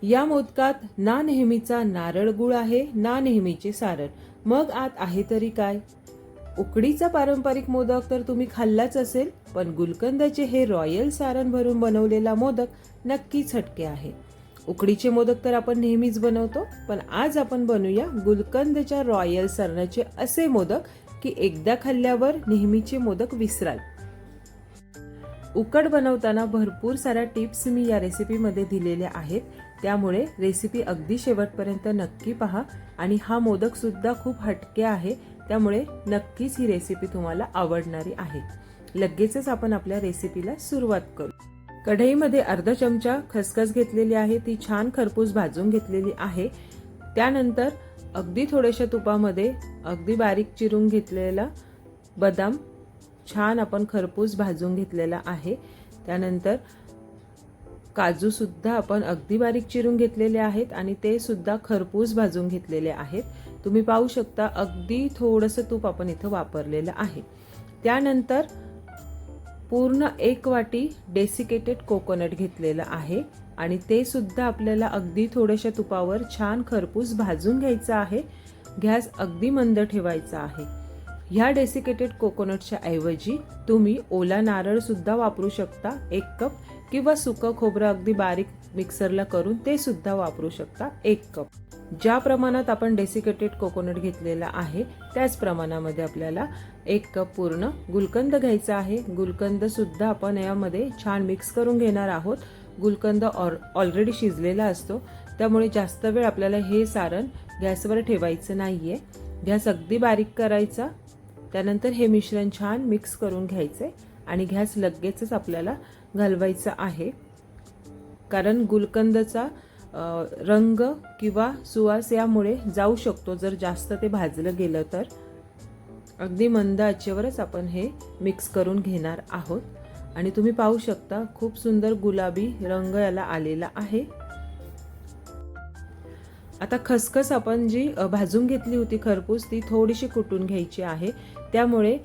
या मोदकात ना नेहमीचा नारळ गुळ आहे ना नेहमीचे सारण, मग आत आहे तरी काय? उकडीचा पारंपरिक मोदक तर तुम्ही खाल्लाच असेल, पण गुलकंदाचे हे रॉयल सारण भरून बनवलेला मोदक नक्कीच हटके आहे. उकडीचे मोदक तर आपण नेहमीच बनवतो, पण आज आपण बनवूया गुलकंदच्या रॉयल सारणाचे असे मोदक की एकदा खाल्ल्यावर नेहमीचे मोदक विसराल. उकड बनवताना भरपूर साऱ्या टिप्स मी या रेसिपीमध्ये दिलेल्या आहेत, त्यामुळे रेसिपी अगदी शेवटपर्यंत नक्की पहा. आणि हा मोदक सुद्धा खूप हटके आहे, त्यामुळे नक्कीच ही रेसिपी तुम्हाला आवडणारी आहे. लगेचच आपण आपल्या रेसिपीला सुरुवात करू. कढईमध्ये अर्धा चमचा खसखस घेतलेली आहे, ती छान खरपूस भाजून घेतलेली आहे. त्यानंतर अगदी थोड्याशा तुपामध्ये अगदी बारीक चिरून घेतलेला बदाम छान आपण खरपूस भाजून घेतलेला आहे. त्यानंतर काजू सुद्धा आपण अगदी बारीक चिरून घेतलेले आहेत आणि ते सुद्धा खरपूस भाजून घेतलेले आहेत. तुम्ही पाहू शकता अगदी थोडंसं तूप आपण इथं वापरलेलं आहे. त्यानंतर पूर्ण 1 वाटी डेसिकेटेड कोकोनट घेतलेलं आहे आणि ते सुद्धा आपल्याला अगदी थोड्याशा तुपावर छान खरपूस भाजून घ्यायचं आहे. गॅस अगदी मंद ठेवायचा आहे. ह्या डेसिकेटेड कोकोनटच्या ऐवजी तुम्ही ओला नारळ सुद्धा वापरू शकता 1 कप, किंवा सुकं खोबरं अगदी बारीक मिक्सरला करून ते सुद्धा वापरू शकता 1 कप. ज्या प्रमाणात आपण डेसिकेटेड कोकोनट घेतलेला आहे त्याच प्रमाणामध्ये आपल्याला 1 कप पूर्ण गुलकंद घ्यायचा आहे. गुलकंद सुद्धा आपण यामध्ये छान मिक्स करून घेणार आहोत. गुलकंद ऑलरेडी शिजलेला असतो, त्यामुळे जास्त वेळ आपल्याला हे सारण गॅसवर ठेवायचं नाहीये. गॅस अगदी बारीक करायचा. त्यानंतर हे मिश्रण छान मिक्स करून घ्यायचे आणि गॅस लगेचच आपल्याला घालवायचा आहे, कारण गुलकंदचा रंग किंवा सुवास यामुळे जाऊ शकतो जर जास्त ते भाजलं गेलं तर. अगदी मंद आचेवरच आपण हे मिक्स करून घेणार आहोत. आणि तुम्ही पाहू शकता खूप सुंदर गुलाबी रंग याला आलेला आहे. आता खसखस आपण जी भाजून घेतली होती खरपूस, ती थोडीशी कुटून घ्यायची आहे, त्यामुळे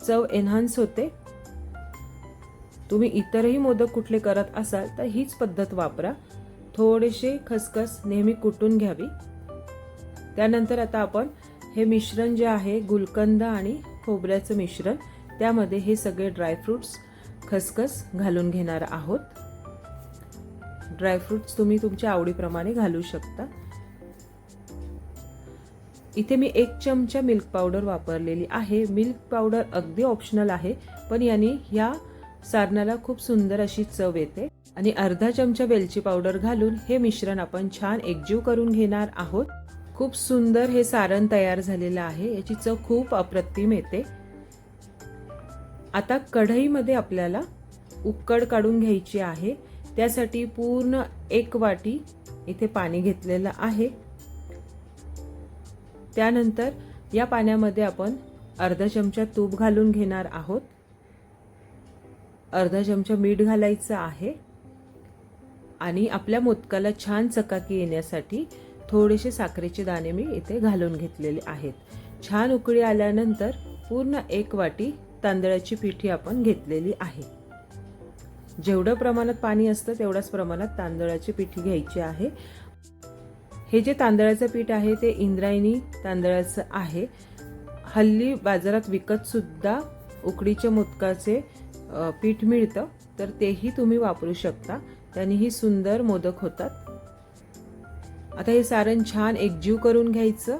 चव एन्हान्स होते. तुम्ही इतरही मोदक कुठले करत असाल तर हीच पद्धत वापरा. थोडेसे खसखस नेहमी कुटून घ्यावी. त्यानंतर आता आपण हे मिश्रण जे आहे गुलकंद आणि खोबऱ्याचं मिश्रण, त्यामध्ये हे सगळे ड्रायफ्रुट्स खसखस घालून घेणार आहोत. ड्रायफ्रुट्स तुम्ही तुमच्या आवडीप्रमाणे घालू शकता. इथे मी 1 चमचा मिल्क पावडर वापरलेली आहे. मिल्क पावडर अगदी ऑप्शनल आहे, पण याने ह्या सारणाला खूप सुंदर अशी चव येते. आणि अर्धा चमचा वेलची पावडर घालून हे मिश्रण आपण छान एकजीव करून घेणार आहोत. खूप सुंदर हे सारण तयार झालेलं आहे. याची चव खूप अप्रतिम येते. आता कढईमध्ये आपल्याला उकड काढून घ्यायची आहे. त्यासाठी पूर्ण 1 वाटी इथे पाणी घेतलेलं आहे. त्यानंतर या पाण्यामध्ये आपण अर्धा चमचा तूप घालून घेणार आहोत. अर्धा चमचा मीठ घालायचं आहे आणि आपल्या मोदकाला छान चकाकी येण्यासाठी थोडेसे साखरेचे दाणे मी इथे घालून घेतलेले आहेत. छान उकळी आल्यानंतर पूर्ण 1 वाटी तांदळाची पिठी आपण घेतलेली आहे. जेवढं प्रमाणात पाणी असतं तेवढ्याच प्रमाणात तांदळाची पिठी घ्यायची आहे. हे जे तांदळाचं पीठ आहे ते इंद्रायणी तांदळाचं आहे. हल्ली बाजारात विकत सुद्धा उकडीच्या मोदकाचे पीठ मिळतं, तर तेही तुम्ही वापरू शकता. त्यानेही सुंदर मोदक होतात. आता हे सारण छान एकजीव करून घ्यायचं.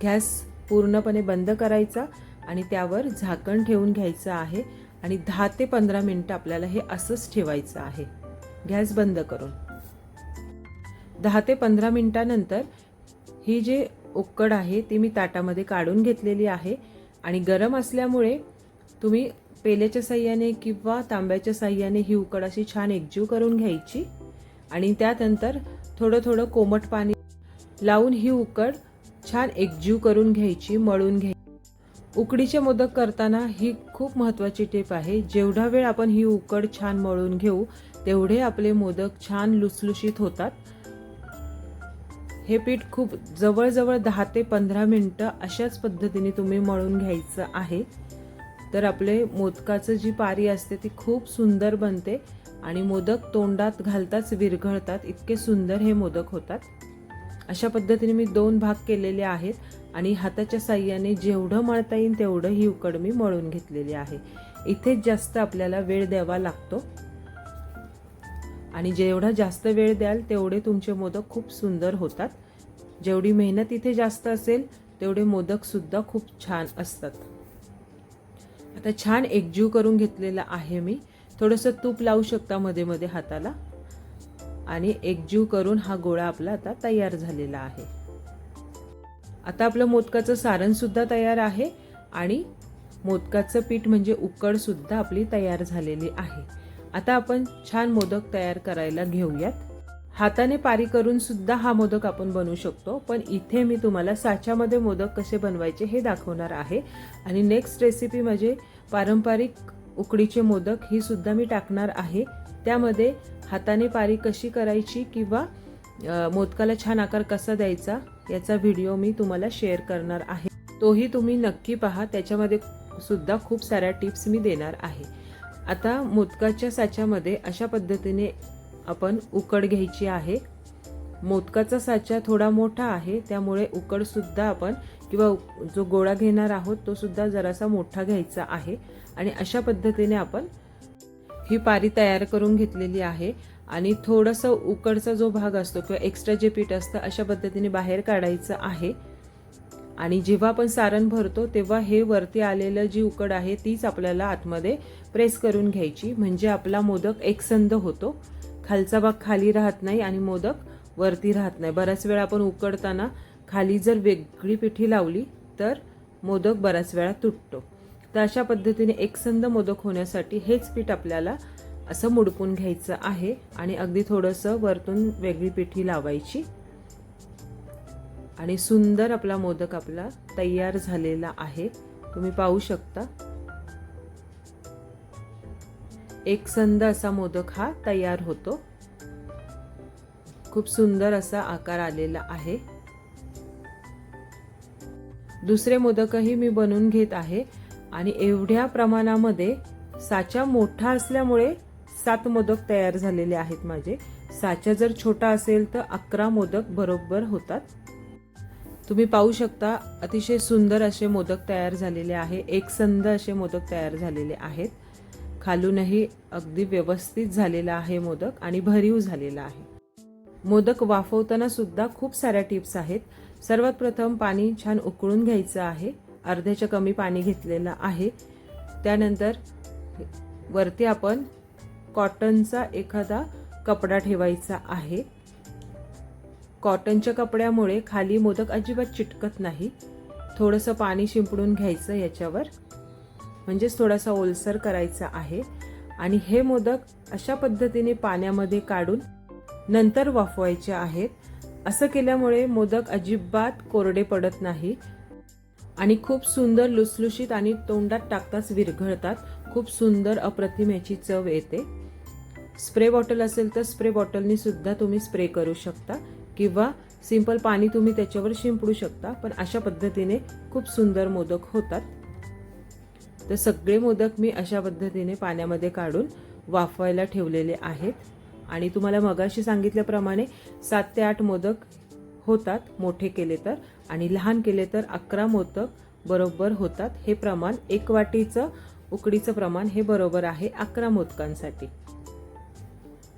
गॅस पूर्णपणे बंद करायचा आणि त्यावर झाकण ठेवून घ्यायचं आहे आणि 10 ते 15 मिनिटं आपल्याला हे असंच ठेवायचं आहे गॅस बंद करून. 10 ते 15 मिनिटानंतर ही जी उकड आहे ती मी ताटामध्ये काढून घेतलेली आहे. आणि गरम असल्यामुळे तुम्ही पेल्याच्या साह्याने किंवा तांब्याच्या साह्याने ही उकड अशी छान एकजीव करून घ्यायची आणि त्यानंतर थोडं थोडं कोमट पाणी लावून ही उकड छान एकजीव करून घ्यायची, मळून घ्यायची. उकडीचे मोदक करताना ही खूप महत्त्वाची टिप आहे. जेवढा वेळ आपण ही उकड छान मळून घेऊ तेवढे आपले मोदक छान लुसलुशीत होतात. हे पीठ खूप जवळजवळ 10 ते 15 मिनिटं अशाच पद्धतीने तुम्ही मळून घ्यायचं आहे. तर आपले मोदकाचं जी पारी असते ती खूप सुंदर बनते आणि मोदक तोंडात घालताच विरघळतात, इतके सुंदर हे मोदक होतात। अशा पद्धतीने मी 2 भाग केलेले आहेत आणि हाताच्या साहाय्याने जेवढं मळता येईल तेवढं ही उकड मी मळून घेतलेली आहे। इथेच जास्त आपल्याला वेळ द्यावा लागतो आणि जेवढा जास्त वेळ द्याल तेवढे तुमचे मोदक खूप सुंदर होतात। जेवढी मेहनत इथे जास्त असेल तेवढे मोदक सुद्धा खूप छान असतात। आता छान एकजीव करून घेतलेला आहे मी। थोडंसं तूप लावू शकता मध्ये मध्ये हाताला आणि एकजीव करून हा गोळा आपला आता तयार झालेला आहे। आता आपलं मोदकाचं सारण सुद्धा तयार आहे आणि मोदकाचं पीठ म्हणजे उकड सुद्धा आपली तयार झालेली आहे। आता आपण छान मोदक तयार करायला घेऊयात। हाताने पारी करून सुद्धा हा मोदक आपण बनवू शकतो, पण इथे मी तुम्हाला साच्यामध्ये मोदक कसे बनवायचे हे दाखवणार आहे। आणि नेक्स्ट रेसिपी म्हणजे पारंपरिक उकडीचे मोदक ही सुद्धा मी टाकणार आहे। त्यामध्ये हाताने पारी कशी करायची किंवा मोदकाला छान आकार कसा द्यायचा याचा व्हिडिओ मी तुम्हाला शेअर करणार आहे, तोही तुम्ही नक्की पहा। त्याच्यामध्ये सुद्धा खूप साऱ्या टिप्स मी देणार आहे। आता मोदकाच्या साच्यामध्ये अशा पद्धतीने आपण उकड घ्यायची आहे। मोदकाचा साचा थोडा मोठा आहे, त्यामुळे उकड सुद्धा आपण किंवा जो गोळा घेणार आहोत तो सुद्धा जरासा मोठा घ्यायचा आहे। आणि अशा पद्धतीने आपण ही पारी तयार करून घेतलेली आहे आणि थोडंसं उकडचा जो भाग असतो किंवा एक्स्ट्रा जे पीठ असतं अशा पद्धतीने बाहेर काढायचं आहे। आणि जेव्हा आपण सारण भरतो तेव्हा हे वरती आलेलं जी उकड आहे तीच आपल्याला आतमध्ये प्रेस करून घ्यायची, म्हणजे आपला मोदक एकसंध होतो। खालचा भाग खाली राहत नाही आणि मोदक वरती राहत नाही। बऱ्याच वेळा आपण उकडताना खाली जर वेगळी पिठी लावली तर मोदक बऱ्याच वेळा तुटतो। तर अशा पद्धतीने एकसंध मोदक होण्यासाठी हेच पीठ आपल्याला असं मुडपून घ्यायचं आहे आणि अगदी थोडंसं वरतून वेगळी पिठी लावायची आणि सुंदर आपला मोदक आपला तयार झालेला आहे। तुम्ही पाहू शकता एकसंध असा मोदक हा तयार होतो। खूप सुंदर असा आकार आलेला आहे। दुसरे मोदकही मी बनवून घेत आहे आणि एवढ्या प्रमाणामध्ये साचा मोठा असल्यामुळे 7 मोदक तयार झालेले आहेत माझे। साचा जर छोटा असेल तर 11 मोदक बरोबर होतात। तुम्ही पाहू शकता अतिशय सुंदर असे मोदक तयार झालेले आहे। एकसंध असे मोदक तयार झालेले आहेत। खालूनही अगदी व्यवस्थित झालेला आहे मोदक आणि भरीव झालेला आहे। मोदक वाफवताना सुद्धा खूप साऱ्या टिप्स आहेत। सर्वात प्रथम पाणी छान उकळून घ्यायचं आहे, अर्ध्याच्या कमी पाणी घेतलेलं आहे। त्यानंतर वरती आपण कॉटनचा एखादा कपडा ठेवायचा आहे। कॉटनच्या कपड्यामुळे खाली मोदक अजिबात चिटकत नाही। थोडंसं पाणी शिंपडून घ्यायचं याच्यावर, म्हणजेच थोडासा ओलसर करायचा आहे आणि हे मोदक अशा पद्धतीने पाण्यामध्ये काढून नंतर वाफवायचे आहेत। असं केल्यामुळे मोदक अजिबात कोरडे पडत नाही आणि खूप सुंदर लुसलुशीत आणि तोंडात टाकताच विरघळतात। खूप सुंदर अप्रतिम याची चव येते। स्प्रे बॉटल असेल तर स्प्रे बॉटलनी सुद्धा तुम्ही स्प्रे करू शकता किंवा सिंपल पाणी तुम्ही त्याच्यावर शिंपडू शकता, पण अशा पद्धतीने खूप सुंदर मोदक होतात। तर सगळे मोदक मी अशा पद्धतीने पाण्यामध्ये काढून वाफवायला ठेवलेले आहेत आणि तुम्हाला मगाशी सांगितल्याप्रमाणे 7 ते 8 मोदक होतात मोठे केले तर, आणि लहान केले तर 11 मोदक बरोबर होतात। हे प्रमाण 1 वाटीचं उकडीचं प्रमाण हे बरोबर आहे 11 मोदकांसाठी।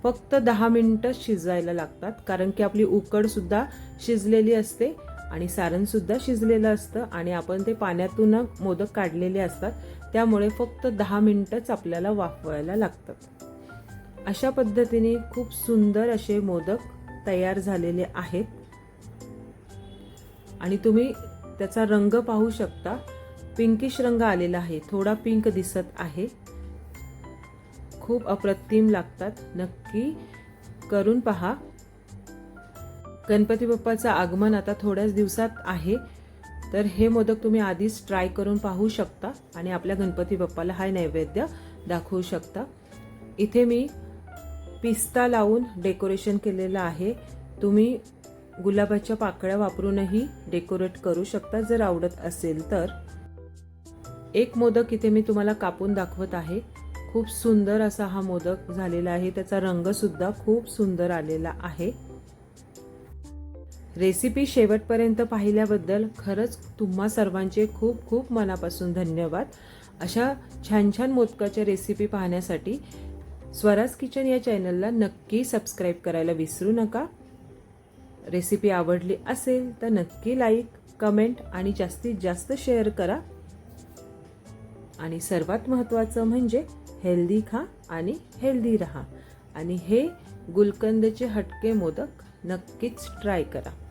फक्त 10 मिनिटं शिजायला लागतात, कारण की आपली उकड सुद्धा शिजलेली असते आणि सारण सुद्धा शिजलेलं असतं आणि आपण ते पाण्यातून मोदक काढलेले असतात, त्यामुळे फक्त 10 मिनिटंच आपल्याला वाफवायला लागतात। अशा पद्धतीने खूप सुंदर असे मोदक तयार झालेले आहेत आणि तुम्ही त्याचा रंग पाहू शकता, पिंकिश रंग आलेला आहे, थोडा पिंक दिसत आहे। खूप अप्रतिम लागतात, नक्की करून पहा। गणपती बाप्पाचं आगमन आता थोड्याच दिवसात आहे, तर हे मोदक तुम्ही आधीच ट्राय करून पाहू शकता आणि आपल्या गणपती बाप्पाला हा नैवेद्य दाखवू शकता। इथे मी पिस्ता लावून डेकोरेशन केलेलं आहे। तुम्ही गुलाबाच्या पाकळ्या वापरूनही डेकोरेट करू शकता जर आवडत असेल तर। एक मोदक इथे मी तुम्हाला कापून दाखवत आहे। खूप सुंदर असा हा मोदक झालेला आहे. त्याचा रंग सुद्धा खूप सुंदर आलेला आहे. रेसिपी शेवटपर्यंत पाहिल्याबद्दल खरंच तुम्हा सर्वांचे खूप खूप मनापासून धन्यवाद. अशा छान छान मोदकाच्या रेसिपी पाहण्यासाठी स्वराज किचन या चॅनलला नक्की सबस्क्राईब करायला विसरू नका. रेसिपी आवडली असेल तर नक्की लाईक, कमेंट आणि जास्तीत जास्त शेअर करा. आणि सर्वात महत्त्वाचं म्हणजे हेल्दी खा आणि हेल्दी राहा. आणि हे गुलकंदचे हटके मोदक नक्कीच ट्राय करा.